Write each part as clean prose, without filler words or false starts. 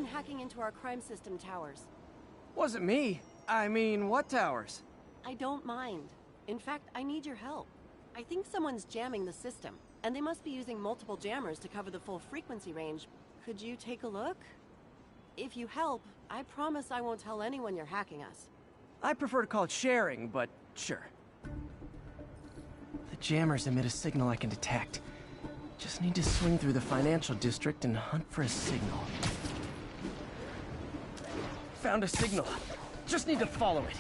been hacking into our crime system towers. Wasn't me. I mean, what towers? I don't mind. In fact, I need your help. I think someone's jamming the system, and they must be using multiple jammers to cover the full frequency range. Could you take a look? If you help, I promise I won't tell anyone you're hacking us. I prefer to call it sharing, but sure. The jammers emit a signal I can detect. Just need to swing through the financial district and hunt for a signal. Found a signal. Just need to follow it.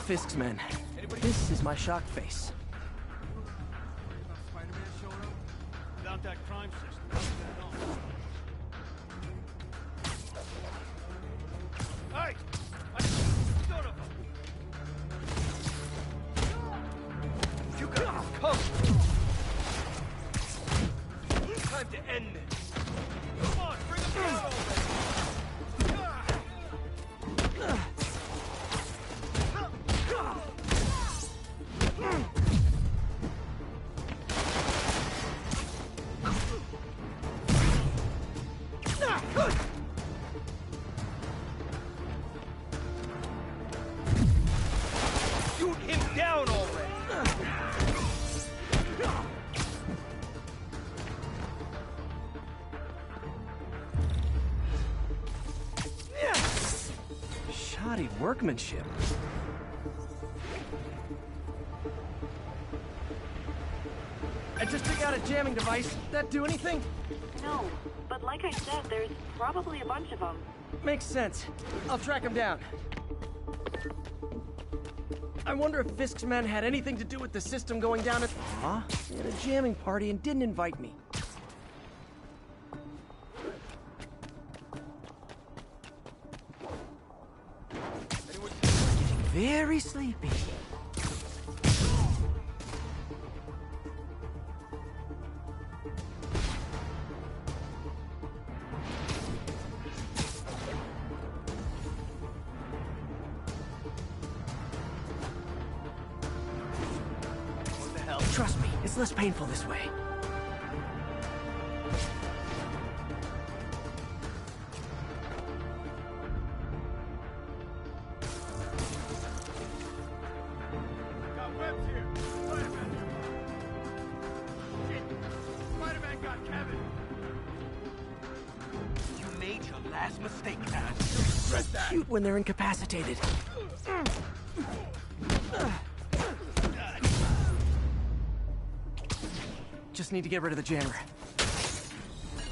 Fisk's men. This is my shock face. Without that crime system, how's that on? Hey! I son of a... You got covered! Time to end this. Come on, bring them down already! Shoot him down already! Shoddy workmanship. I just took out a jamming device. That do anything? No, but like I said, there's probably a bunch of them. Makes sense. I'll track him down. I wonder if Fisk's men had anything to do with the system going down at... Huh? They had a jamming party and didn't invite me. Getting very sleepy. Trust me, it's less painful this way. Got webs here! Spider-Man! Shit! Spider-Man got Kevin! You made your last mistake, man. You regret that! Cute when they're incapacitated. Just need to get rid of the jammer.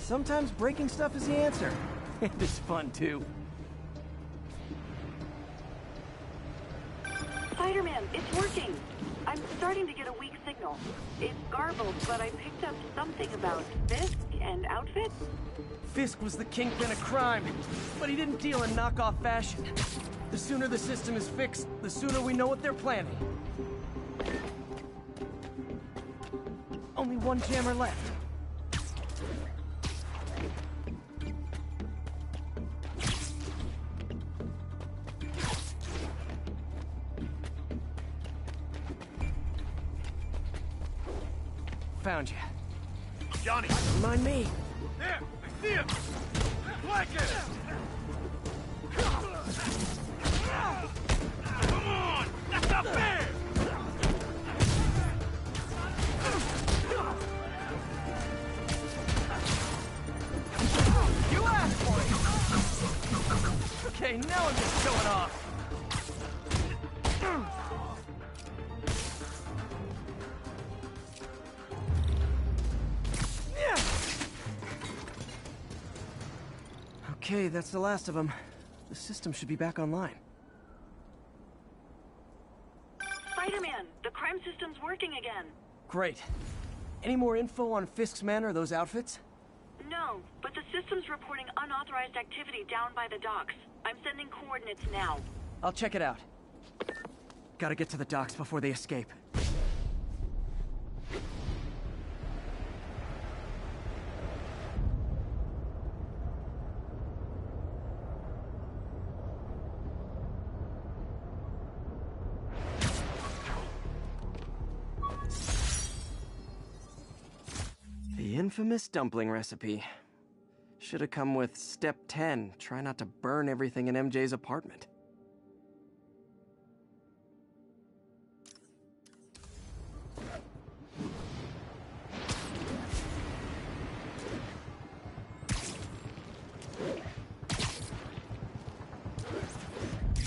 Sometimes breaking stuff is the answer. And it's fun, too. Spider-Man, it's working! I'm starting to get a weak signal. It's garbled, but I picked up something about Fisk and outfits. Fisk was the kingpin of crime, but he didn't deal in knockoff fashion. The sooner the system is fixed, the sooner we know what they're planning. Only one jammer left. Found you. Johnny! Mind me. There! I see him! Flank it! Come on! That's not fair! You asked for it! Okay, now I'm just showing off. Okay, that's the last of them. The system should be back online. Spider-Man, the crime system's working again. Great. Any more info on Fisk's men or those outfits? No, but the system's reporting unauthorized activity down by the docks. I'm sending coordinates now. I'll check it out. Gotta get to the docks before they escape. infamous dumpling recipe. Should have come with step 10. Try not to burn everything in MJ's apartment.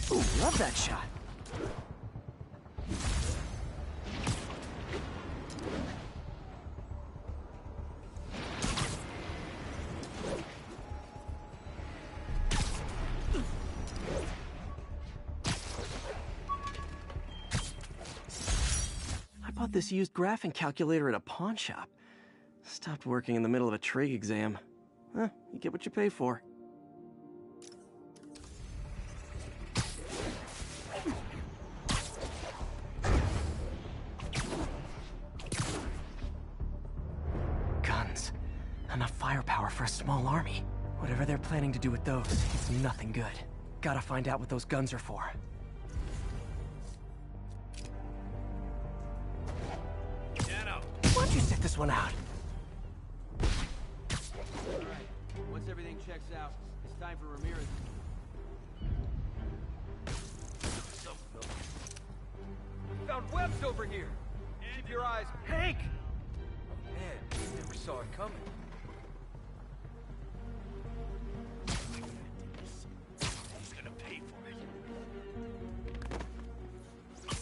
Ooh, love that shot. I bought this used graphing calculator at a pawn shop. Stopped working in the middle of a trig exam. Huh, you get what you pay for. Guns. Enough firepower for a small army. Whatever they're planning to do with those, it's nothing good. Gotta find out what those guns are for. Why don't you sit this one out? Alright, once everything checks out, it's time for Ramirez. Found webs over here. Keep your eyes. Hank! Man, never saw it coming. He's gonna pay for it.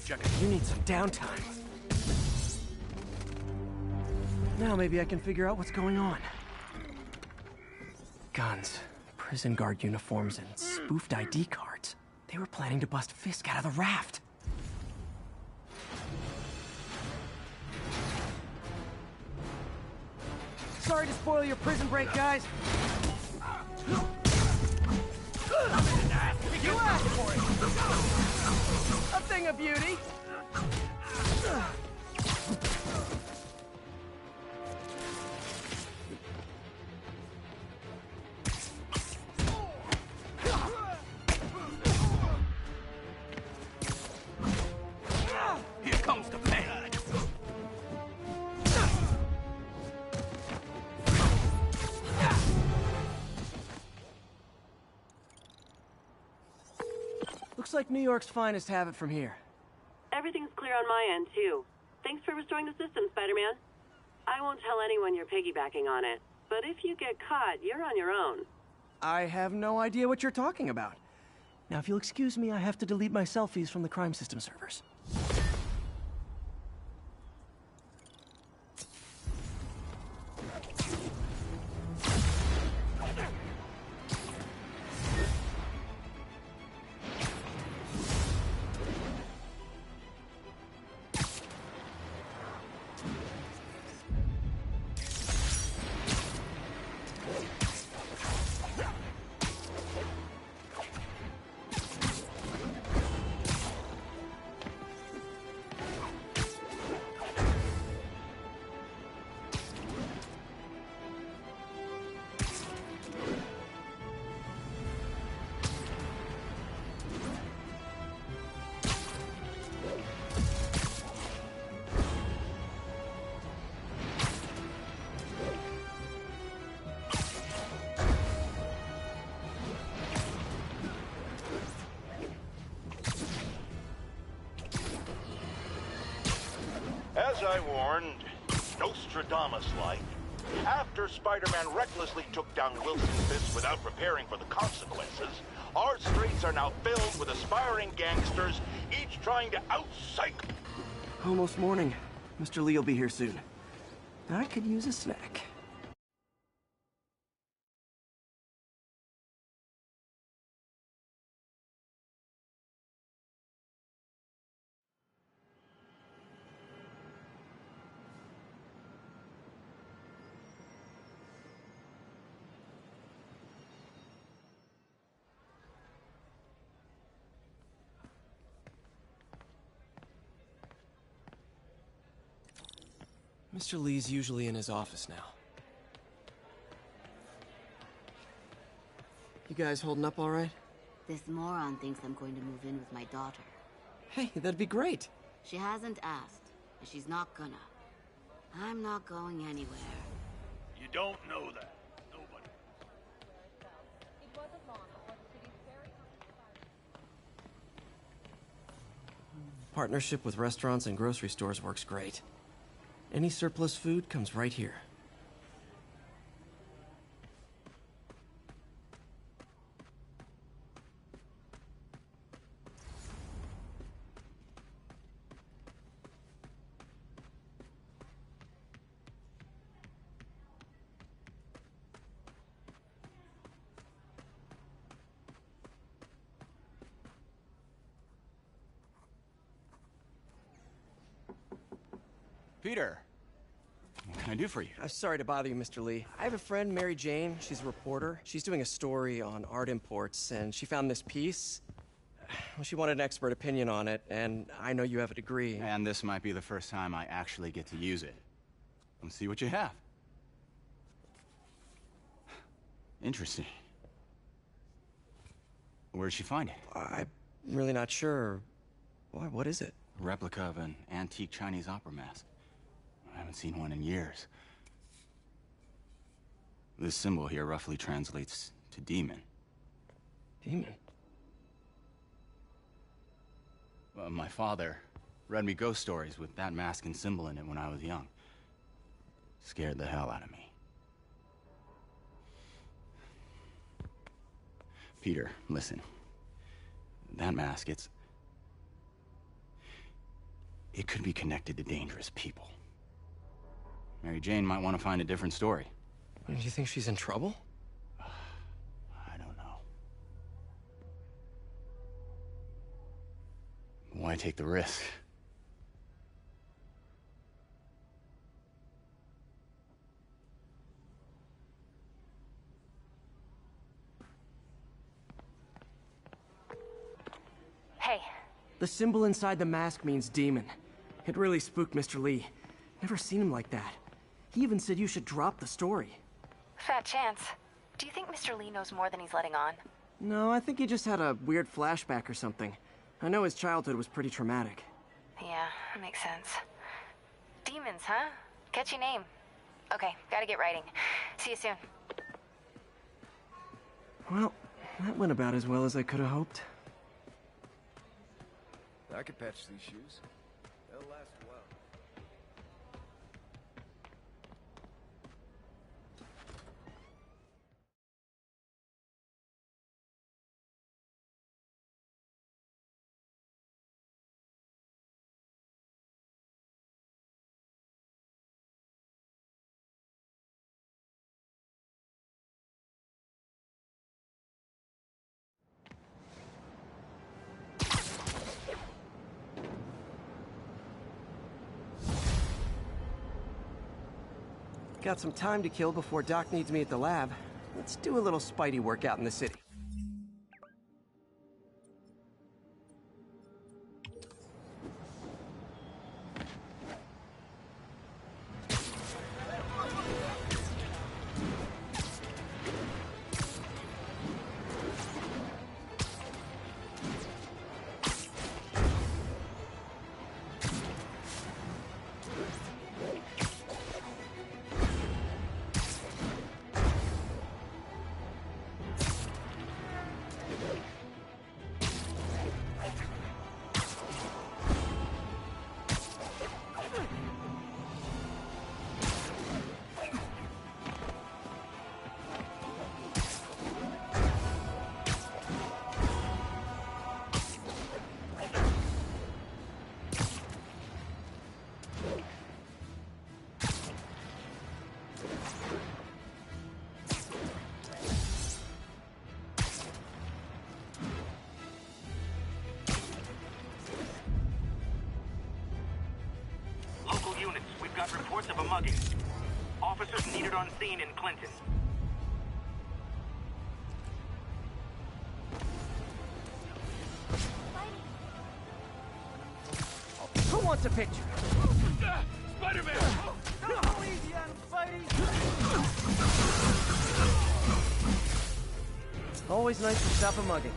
Check it. You need some downtime. Now maybe I can figure out what's going on. Guns, prison guard uniforms, and spoofed ID cards. They were planning to bust Fisk out of the raft. Sorry to spoil your prison break, guys. You asked for it. A thing of beauty. Here comes the pain. Looks like New York's finest have it from here. Everything's clear on my end, too. Thanks for restoring the system, Spider-Man. I won't tell anyone you're piggybacking on it, but if you get caught, you're on your own. I have no idea what you're talking about. Now, if you'll excuse me, I have to delete my selfies from the crime system servers. As I warned, Nostradamus-like, after Spider-Man recklessly took down Wilson Fisk without preparing for the consequences, our streets are now filled with aspiring gangsters, each trying to out-psych. Almost morning. Mr. Lee will be here soon. I could use a snack. Mr. Lee's usually in his office now. You guys holding up all right? This moron thinks I'm going to move in with my daughter. Hey, that'd be great. She hasn't asked, and she's not gonna. I'm not going anywhere. You You don't know that. Nobody. Partnership with restaurants and grocery stores works great. Any surplus food comes right here. Peter, what can I do for you? I'm sorry to bother you, Mr. Lee. I have a friend, Mary Jane. She's a reporter. She's doing a story on art imports, and she found this piece. Well, she wanted an expert opinion on it, and I know you have a degree. And this might be the first time I actually get to use it. Let's see what you have. Interesting. Where did she find it? I'm really not sure. Why, what is it? A replica of an antique Chinese opera mask. I haven't seen one in years. This symbol here roughly translates to demon. Demon? My father read me ghost stories with that mask and symbol in it when I was young. Scared the hell out of me. Peter, listen. That mask, it could be connected to dangerous people. Mary Jane might want to find a different story. Do you think she's in trouble? I don't know. Why take the risk? Hey. The symbol inside the mask means demon. It really spooked Mr. Lee. Never seen him like that. He even said you should drop the story. Fat chance. Do you think Mr. Lee knows more than he's letting on? No, I think he just had a weird flashback or something. I know his childhood was pretty traumatic. Yeah, that makes sense. Demons, huh? Catchy name. Okay, gotta get writing. See you soon. Well, that went about as well as I could have hoped. I could patch these shoes. They'll last a while. Got some time to kill before Doc needs me at the lab. Let's do a little Spidey workout in the city. Got reports of a mugging. Officers needed on scene in Clinton. Who wants a picture? Spider-Man! Go easy on Spidey! Always nice to stop a mugging.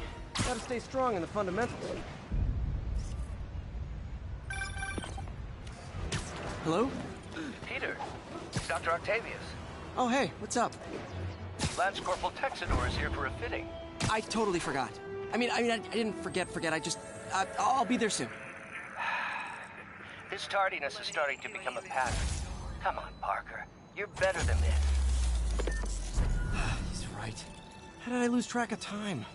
Gotta stay strong in the fundamentals. Hello? Peter, it's Dr. Octavius. Oh, hey, what's up? Lance Corporal Texador is here for a fitting. I totally forgot. I didn't forget. I'll be there soon. His tardiness is starting to become a pattern. Come on, Parker. You're better than this. He's right. How did I lose track of time?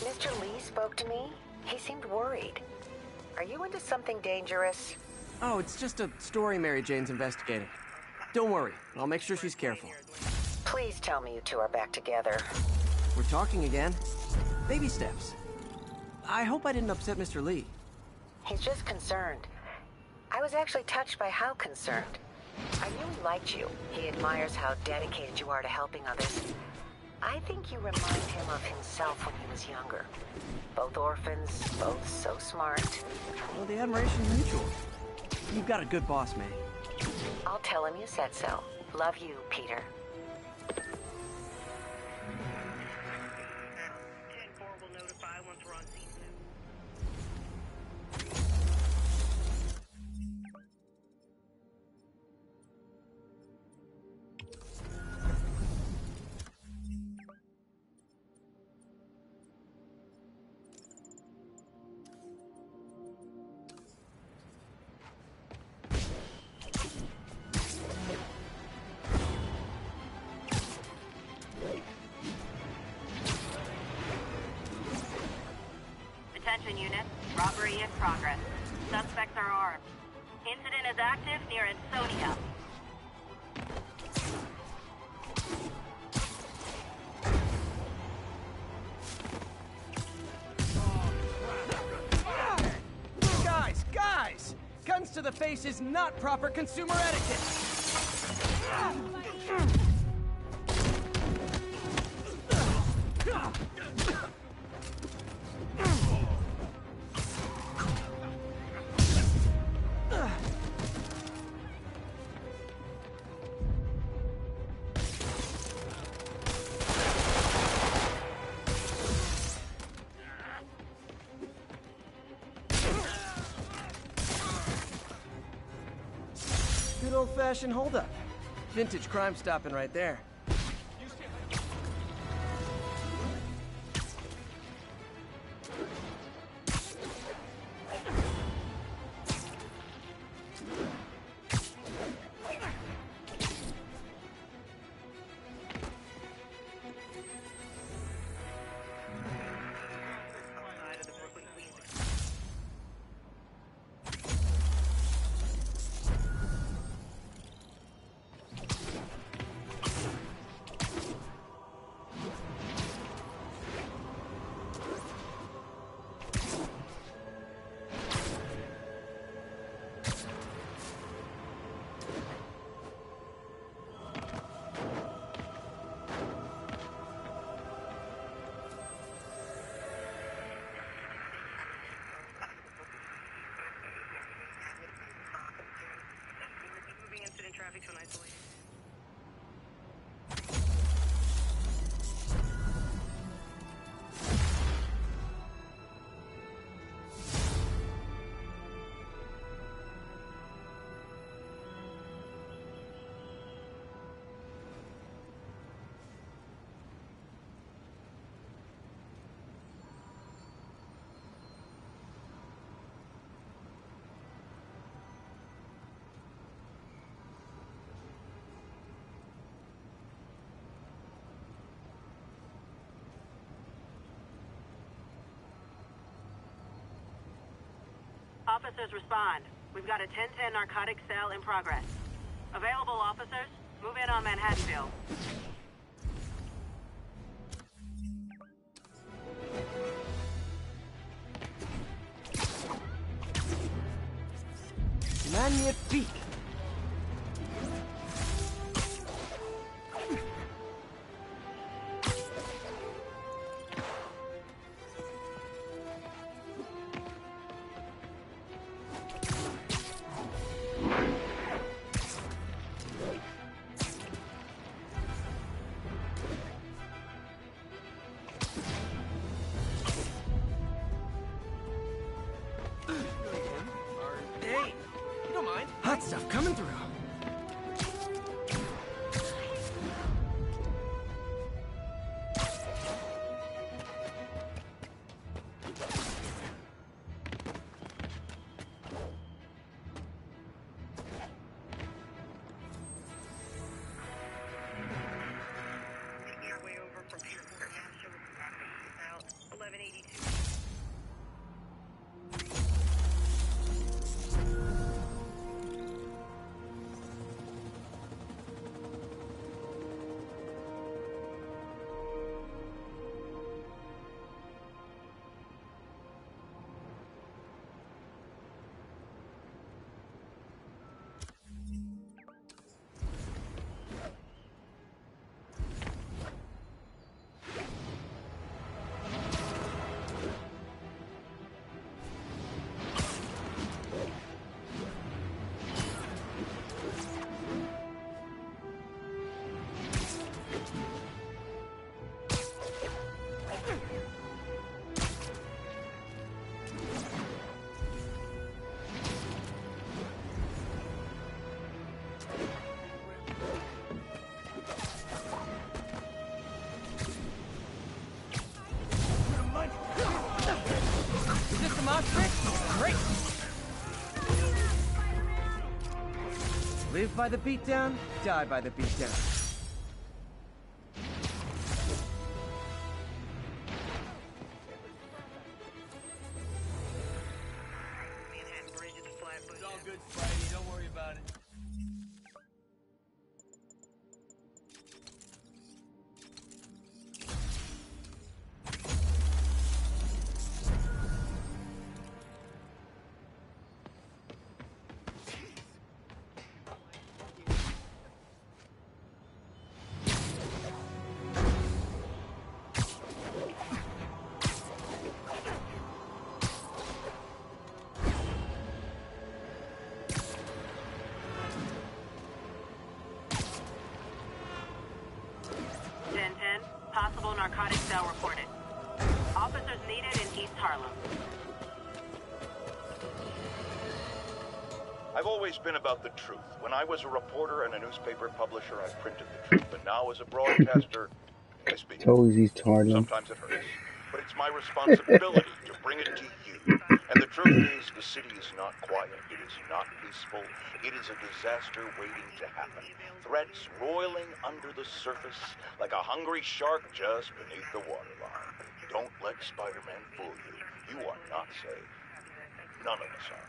Mr. Lee spoke to me. He seemed worried. Are you into something dangerous? Oh, it's just a story Mary Jane's investigating. Don't worry, I'll make sure she's careful. Please tell me you two are back together. We're talking again. Baby steps. I hope I didn't upset Mr. Lee. He's just concerned. I was actually touched by how concerned. I knew he liked you. He admires how dedicated you are to helping others. I think you remind him of himself when he was younger. Both orphans, both so smart. Well, the admiration's mutual. You've got a good boss, May. I'll tell him you said so. Love you, Peter. Attention unit, robbery in progress. Suspects are armed. Incident is active near Ansonia. Guys! Guns to the face is not proper consumer etiquette! Good old-fashioned holdup. Vintage crime stopping right there. Traffic to an isolation. Officers respond. We've got a 10-10 narcotics cell in progress. Available officers, move in on Manhattanville. Magnifique! Hey, you don't mind? Hot stuff coming through. Great! Live by the beatdown, die by the beatdown. It's all good, Spidey. Don't worry about it. Possible narcotic cell reported. Officers needed in East Harlem. I've always been about the truth. When I was a reporter and a newspaper publisher, I printed the truth. But now as a broadcaster, I speak. It's always East Harlem. Sometimes it hurts. But it's my responsibility to bring it to you. And the truth is, the city is not quiet. It is not peaceful. It is a disaster waiting to happen. Threats roiling under the surface like a hungry shark just beneath the waterline. Don't let Spider-Man fool you. You are not safe. None of us are.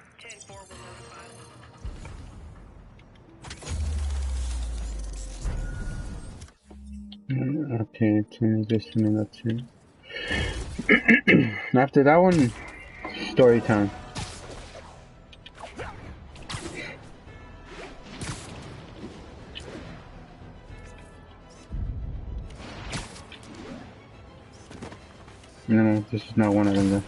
Okay, transition in that too. After that one, story time. No, this is not one of them though.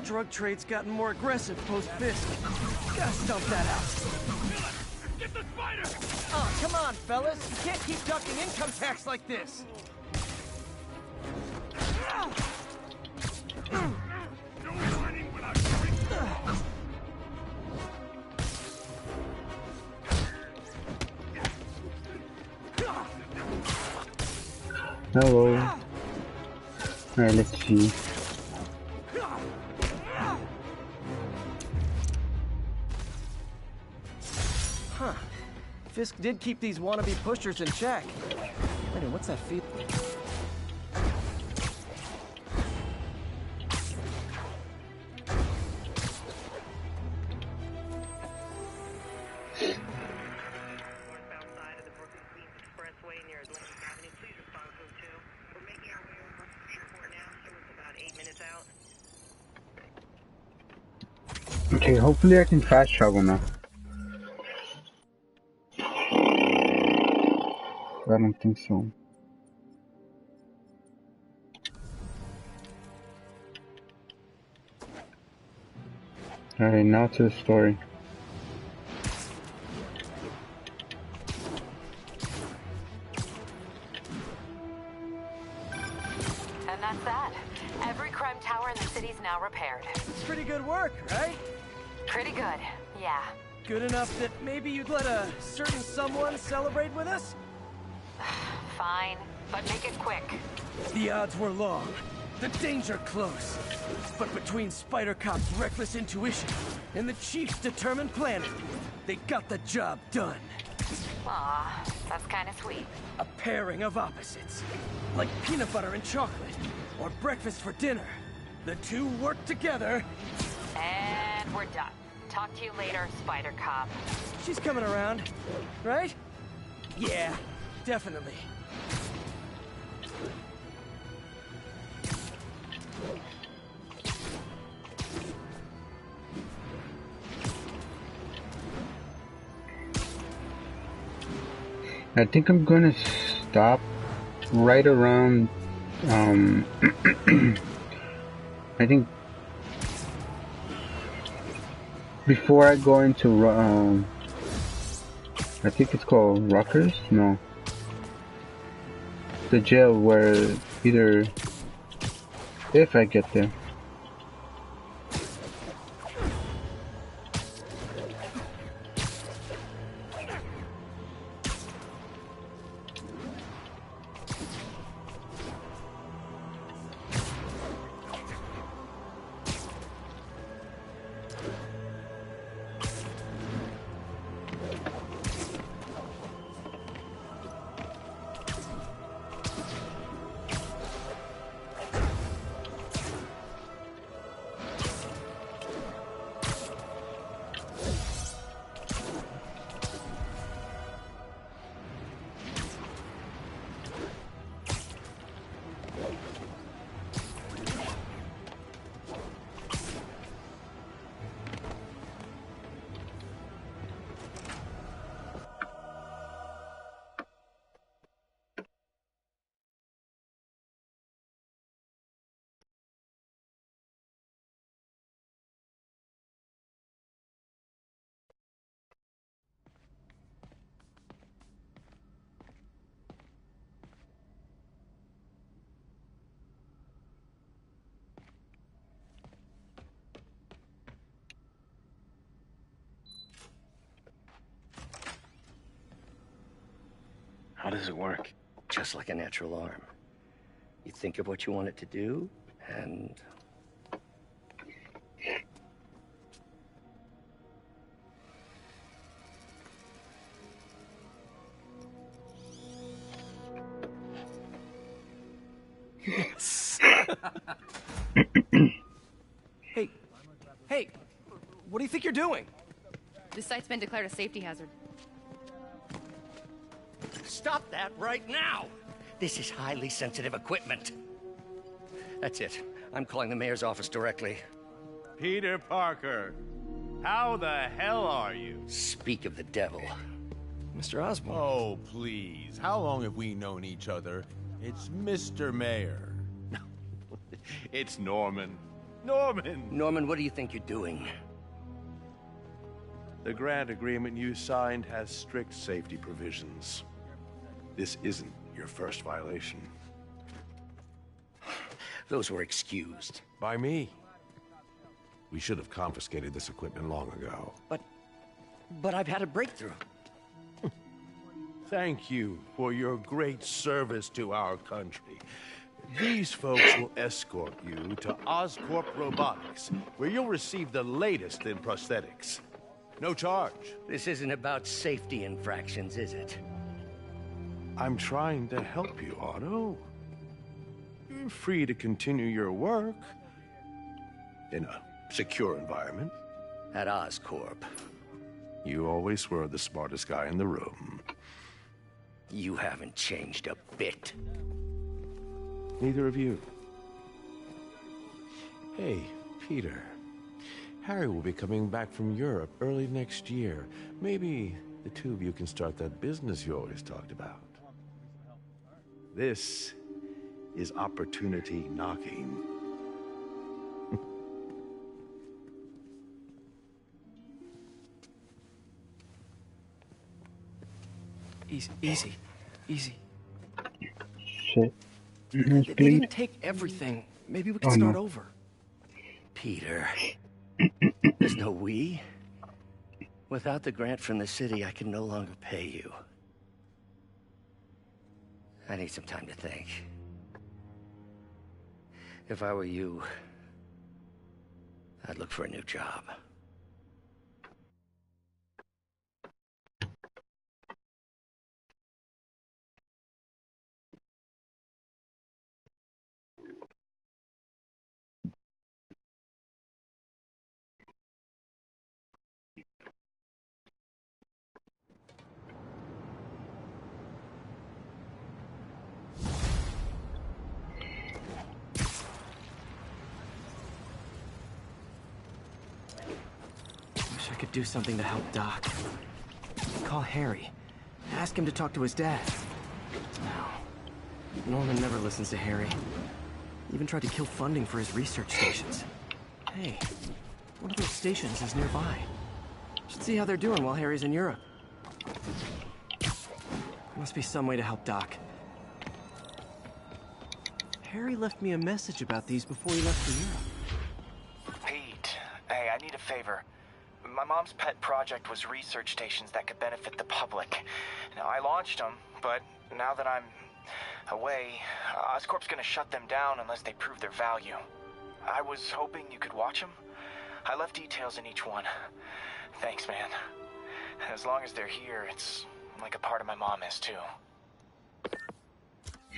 Drug trade's gotten more aggressive post-Fisk. Gotta stump that out. Get the spider! Oh, come on, fellas. You can't keep ducking income tax like this. Hello. Alright, let's see. Huh. Fisk did keep these wannabe pushers in check. Wait, what's that feeling? Okay, hopefully I can fast travel now. I don't think so. Alright, now to the story. that's that. Every crime tower in the city's now repaired. It's pretty good work, right? Pretty good, yeah. Good enough that maybe you'd let a certain someone celebrate with us? Fine, but make it quick. The odds were long, the danger close. But between Spider Cop's reckless intuition and the Chief's determined planning, they got the job done. Aw, that's kind of sweet. A pairing of opposites, like peanut butter and chocolate, or breakfast for dinner. The two work together. And we're done. Talk to you later, Spider Cop. She's coming around, right? Yeah, definitely. I think I'm gonna stop right around, I think before I go into, I think it's called Rutgers? No. The jail where if I get there. How does it work? Just like a natural arm. You think of what you want it to do, and... Yes! Hey, what do you think you're doing? This site's been declared a safety hazard. Stop that right now! This is highly sensitive equipment. That's it. I'm calling the mayor's office directly. Peter Parker, how the hell are you? Speak of the devil. Mr. Osborn. Oh, please. How long have we known each other? It's Mr. Mayor. It's Norman. Norman! Norman, what do you think you're doing? The grant agreement you signed has strict safety provisions. This isn't your first violation. Those were excused. By me. We should have confiscated this equipment long ago. But I've had a breakthrough. Thank you for your great service to our country. These folks will escort you to Oscorp Robotics, where you'll receive the latest in prosthetics. No charge. This isn't about safety infractions, is it? I'm trying to help you, Otto. You're free to continue your work in a secure environment. At Oscorp. You always were the smartest guy in the room. You haven't changed a bit. Neither of you. Hey, Peter. Harry will be coming back from Europe early next year. Maybe the two of you can start that business you always talked about. This is opportunity knocking. Easy. Shit. They didn't take everything. Maybe we can start over. Peter, there's no we. Without the grant from the city, I can no longer pay you. I need some time to think. If I were you, I'd look for a new job. Wish I could do something to help Doc. Call Harry. Ask him to talk to his dad. No. Norman never listens to Harry. Even tried to kill funding for his research stations. Hey, one of those stations is nearby. Should see how they're doing while Harry's in Europe. Must be some way to help Doc. Harry left me a message about these before he left for Europe. Pete, hey, I need a favor. My mom's pet project was research stations that could benefit the public. Now, I launched them, but now that I'm away, Oscorp's gonna shut them down unless they prove their value. I was hoping you could watch them. I left details in each one. Thanks, man. As long as they're here, it's like a part of my mom is, too.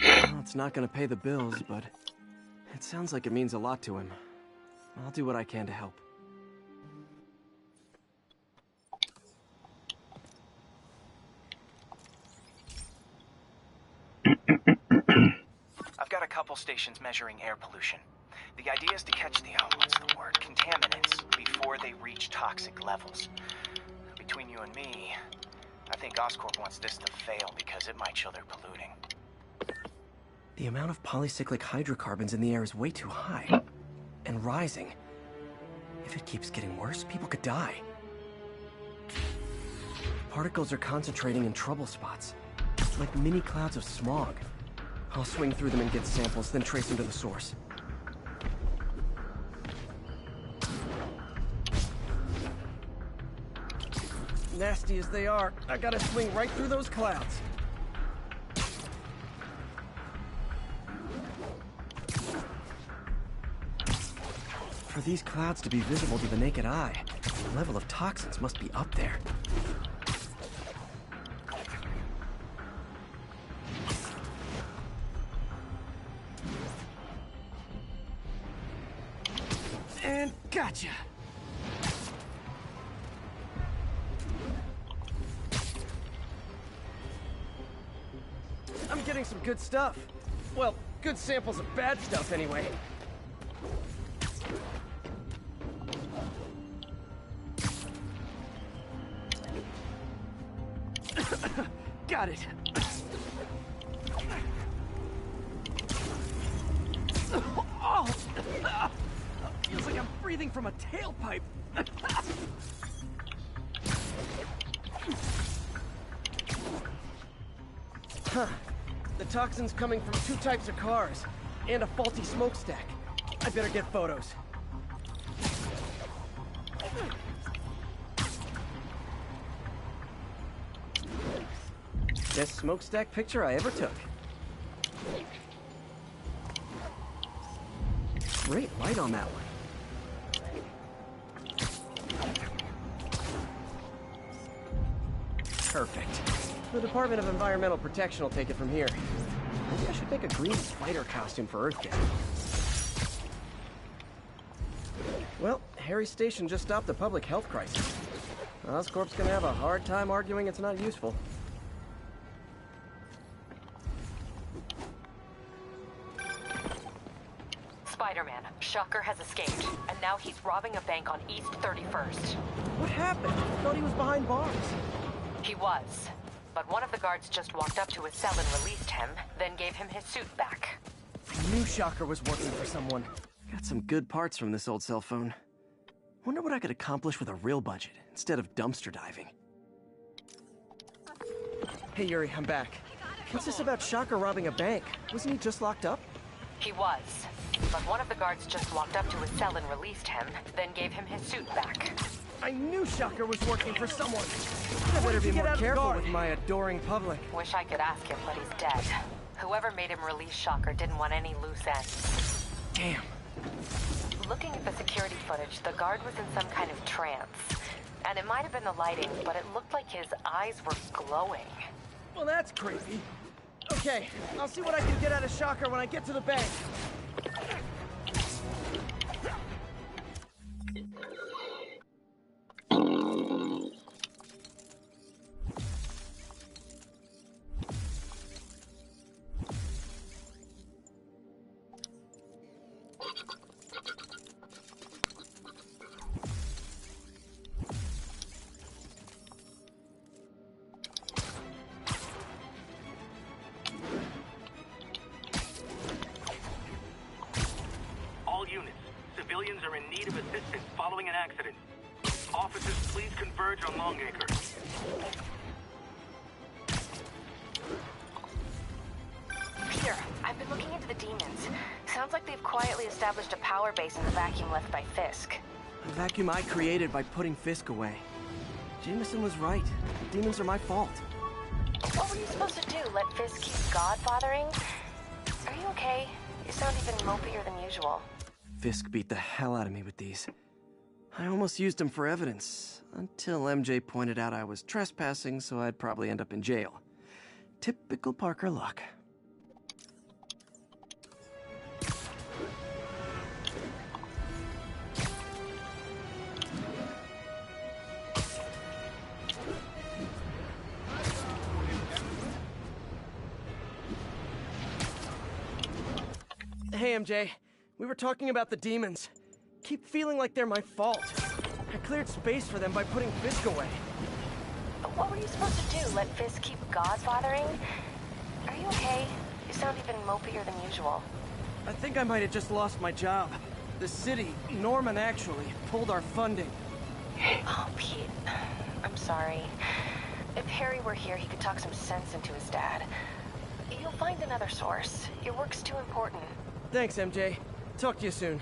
Well, it's not gonna pay the bills, but it sounds like it means a lot to him. I'll do what I can to help. I've got a couple stations measuring air pollution. The idea is to catch the, what's the word, contaminants before they reach toxic levels. Between you and me, I think Oscorp wants this to fail because it might show they're polluting. The amount of polycyclic hydrocarbons in the air is way too high. And rising. If it keeps getting worse, people could die. Particles are concentrating in trouble spots. Like mini clouds of smog. I'll swing through them and get samples, then trace them to the source. Nasty as they are, I gotta swing right through those clouds. For these clouds to be visible to the naked eye, the level of toxins must be up there. And gotcha! I'm getting some good stuff. Well, good samples of bad stuff anyway. Got it. Oh, feels like I'm breathing from a tailpipe. Huh. The toxin's coming from two types of cars, and a faulty smokestack. I better get photos. Best smokestack picture I ever took. Great light on that one. Perfect. The Department of Environmental Protection will take it from here. Maybe I should make a green spider costume for Earth Day. Well, Harry's station just stopped a public health crisis. Oscorp's gonna have a hard time arguing it's not useful. Spider-Man, Shocker has escaped, and now he's robbing a bank on East 31st. What happened? I thought he was behind bars. He was, but one of the guards just walked up to his cell and released him, then gave him his suit back. I knew Shocker was working for someone. Got some good parts from this old cell phone. Wonder what I could accomplish with a real budget, instead of dumpster diving. Hey Yuri, I'm back. What's this about Shocker robbing a bank? Wasn't he just locked up? He was. But one of the guards just walked up to his cell and released him, then gave him his suit back. I knew Shocker was working for someone. I better be more careful with my adoring public. Wish I could ask him, but he's dead. Whoever made him release Shocker didn't want any loose ends. Damn. Looking at the security footage, the guard was in some kind of trance. And it might have been the lighting, but it looked like his eyes were glowing. Well, that's creepy. Okay, I'll see what I can get out of Shocker when I get to the bank. Civilians are in need of assistance following an accident. Officers, please converge on Longacre. Peter, I've been looking into the demons. Sounds like they've quietly established a power base in the vacuum left by Fisk. A vacuum I created by putting Fisk away. Jameson was right. Demons are my fault. What were you supposed to do? Let Fisk keep godfathering? Are you okay? You sound even mopier than usual. Fisk beat the hell out of me with these. I almost used them for evidence, until MJ pointed out I was trespassing, so I'd probably end up in jail. Typical Parker luck. Hey, MJ. We were talking about the demons. Keep feeling like they're my fault. I cleared space for them by putting Fisk away. What were you supposed to do? Let Fisk keep godfathering? Are you okay? You sound even mopier than usual. I think I might have just lost my job. The city, Norman actually, pulled our funding. Oh, Pete. I'm sorry. If Harry were here, he could talk some sense into his dad. You'll find another source. Your work's too important. Thanks, MJ. Talk to you soon.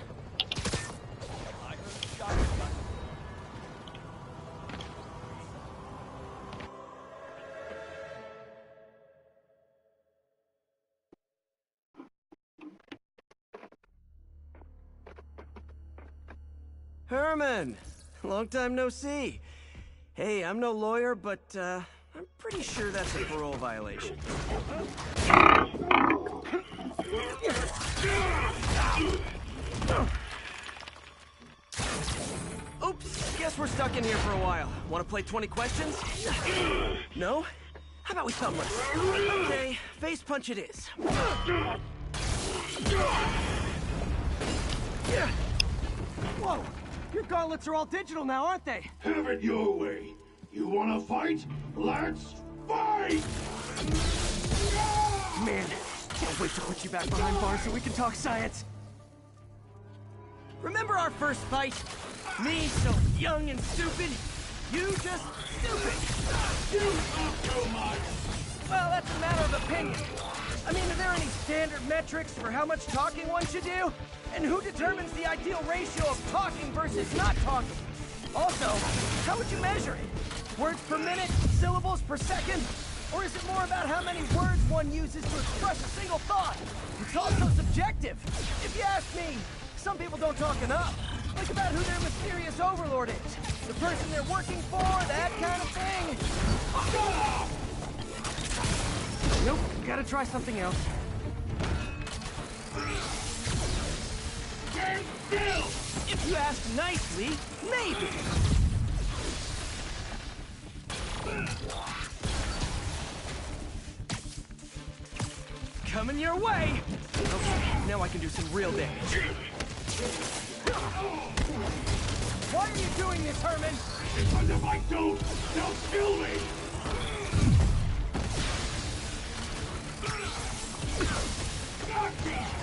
Herman! Long time no see. Hey, I'm no lawyer, but I'm pretty sure that's a parole violation. Oops, guess we're stuck in here for a while. Want to play 20 questions? No? How about we thumb wrestle? Okay, face punch it is. Whoa! Your gauntlets are all digital now, aren't they? Have it your way. You wanna fight? Let's fight! Man, can't wait to put you back behind bars so we can talk science. Remember our first fight? Me, so young and stupid. You just stupid. You talk too much. Well, that's a matter of opinion. I mean, are there any standard metrics for how much talking one should do? And who determines the ideal ratio of talking versus not talking? Also, how would you measure it? Words per minute? Syllables per second? Or is it more about how many words one uses to express a single thought? It's also subjective. If you ask me, some people don't talk enough. Think about who their mysterious overlord is. The person they're working for, that kind of thing. Nope, gotta try something else. Stand still! If you ask nicely, maybe. Coming your way! Okay, now I can do some real damage. Why are you doing this, Herman? Because if I don't, they'll kill me! Gotcha!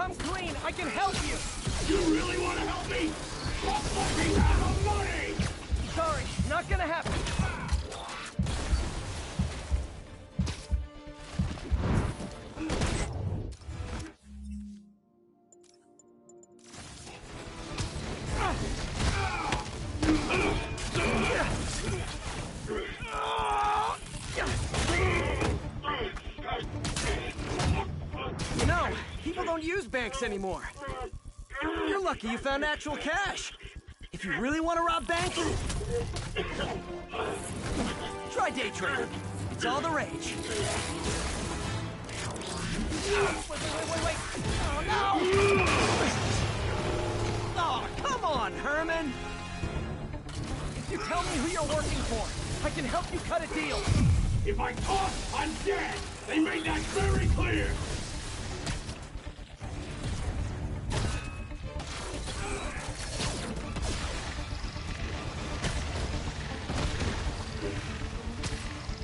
come clean. I can help you. You really want to help me? Just let me have the money! Sorry, not gonna happen. You know, people don't use banks anymore. You're lucky you found actual cash. If you really want to rob banks, try day trading. It's all the rage. Wait. Oh, no! Oh, come on, Herman! If you tell me who you're working for, I can help you cut a deal. If I talk, I'm dead! They made that very clear!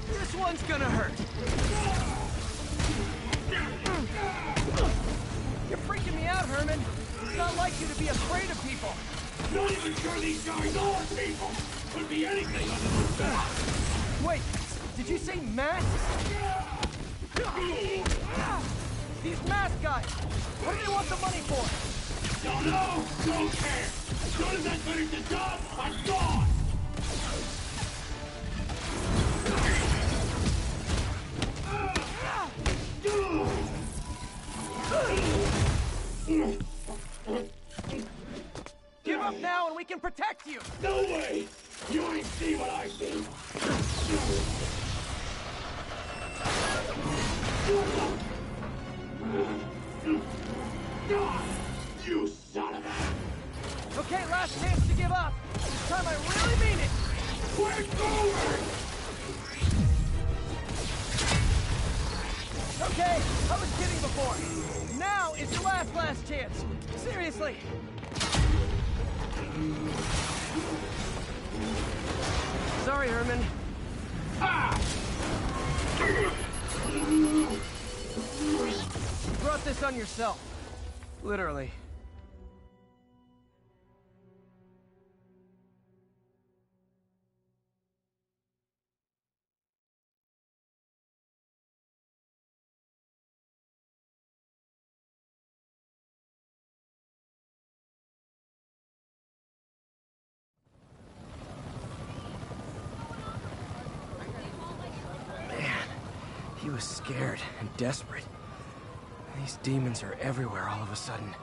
This one's gonna hurt. You're freaking me out, Herman. It's not like you to be afraid of people. Not even sure these guys are people! Could be anything under the sun! Wait, did you say masks? These mask guys! What do they want the money for? Don't know! Don't care! As soon as I finish the job, I'm gone! Give up now and we can protect you! No way! You ain't see what I see! You son of a... Okay, last chance to give up. This time I really mean it! We're forward! Okay, I was kidding before. Now is your last chance. Seriously. Sorry, Herman. You brought this on yourself. Literally. He was scared and desperate. These demons are everywhere all of a sudden.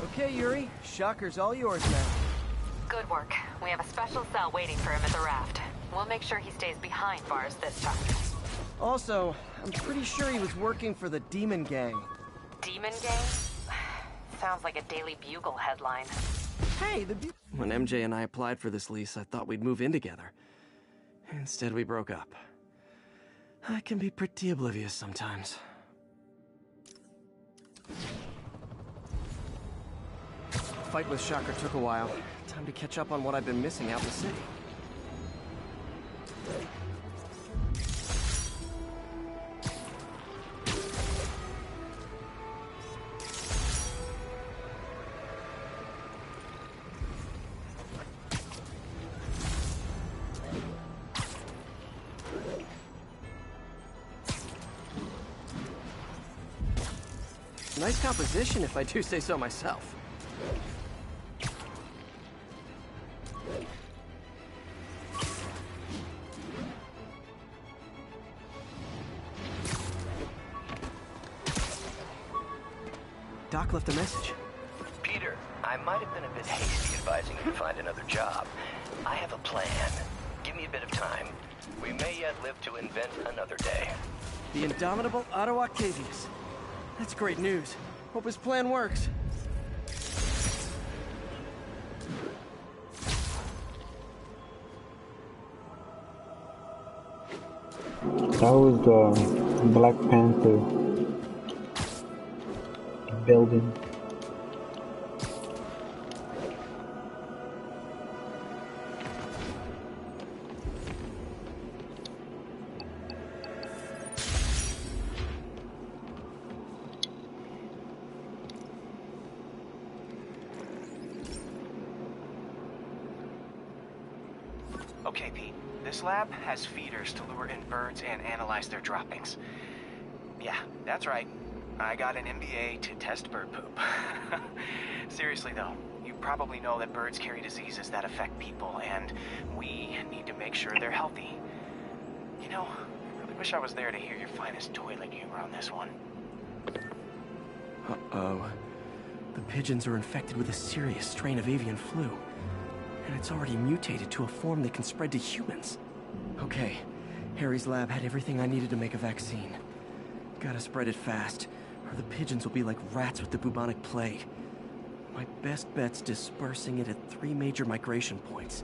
Okay, Yuri. Shocker's all yours now. Good work. We have a special cell waiting for him at the raft. We'll make sure he stays behind bars this time. Also, I'm pretty sure he was working for the Demon Gang. Demon Gang? Sounds like a Daily Bugle headline. Hey, When MJ and I applied for this lease, I thought we'd move in together. Instead, we broke up. I can be pretty oblivious sometimes. The fight with Shocker took a while. Time to catch up on what I've been missing out in the city. Nice composition, if I do say so myself. Doc left a message. Peter, I might have been a bit hasty advising you to find another job. I have a plan. Give me a bit of time. We may yet live to invent another day. The indomitable Otto Octavius. That's great news. Hope his plan works. That was the Black Panther building. Okay, Pete. This lab has feeders to lure in birds and analyze their droppings. Yeah, that's right. I got an MBA to test bird poop. Seriously though, you probably know that birds carry diseases that affect people, and we need to make sure they're healthy. You know, I really wish I was there to hear your finest toilet humor on this one. Uh-oh. The pigeons are infected with a serious strain of avian flu. And it's already mutated to a form that can spread to humans. Okay, Harry's lab had everything I needed to make a vaccine. Gotta spread it fast, or the pigeons will be like rats with the bubonic plague. My best bet's dispersing it at 3 major migration points.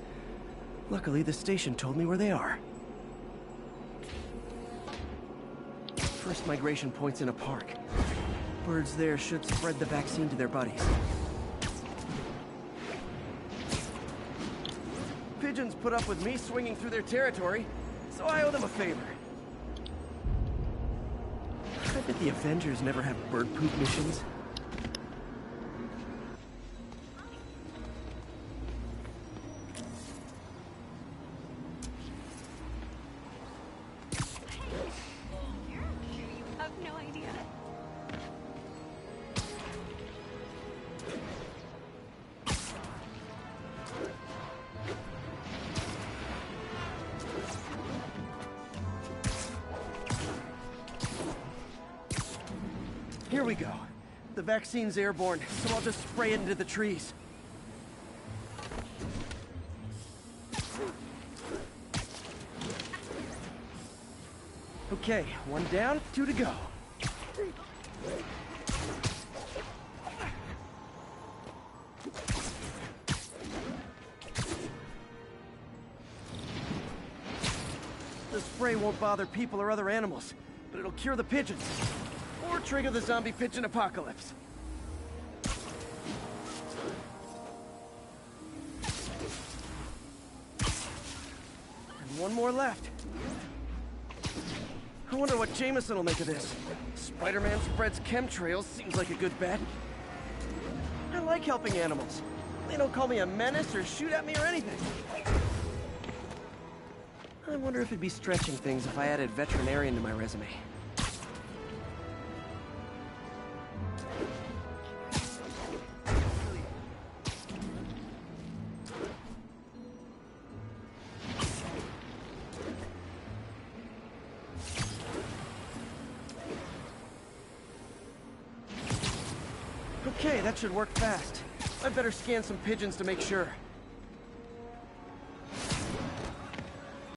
Luckily, the station told me where they are. First migration point's in a park. Birds there should spread the vaccine to their buddies. Pigeons put up with me swinging through their territory, so I owe them a favor. I bet the Avengers never have bird poop missions. You have no idea. Here we go. The vaccine's airborne, so I'll just spray it into the trees. Okay, 1 down, 2 to go. The spray won't bother people or other animals, but it'll cure the pigeons. Or trigger the zombie pigeon apocalypse. And 1 more left. I wonder what Jameson will make of this. Spider-Man spreads chemtrails, seems like a good bet. I like helping animals. They don't call me a menace or shoot at me or anything. I wonder if it'd be stretching things if I added veterinarian to my resume. Okay, that should work fast. I'd better scan some pigeons to make sure.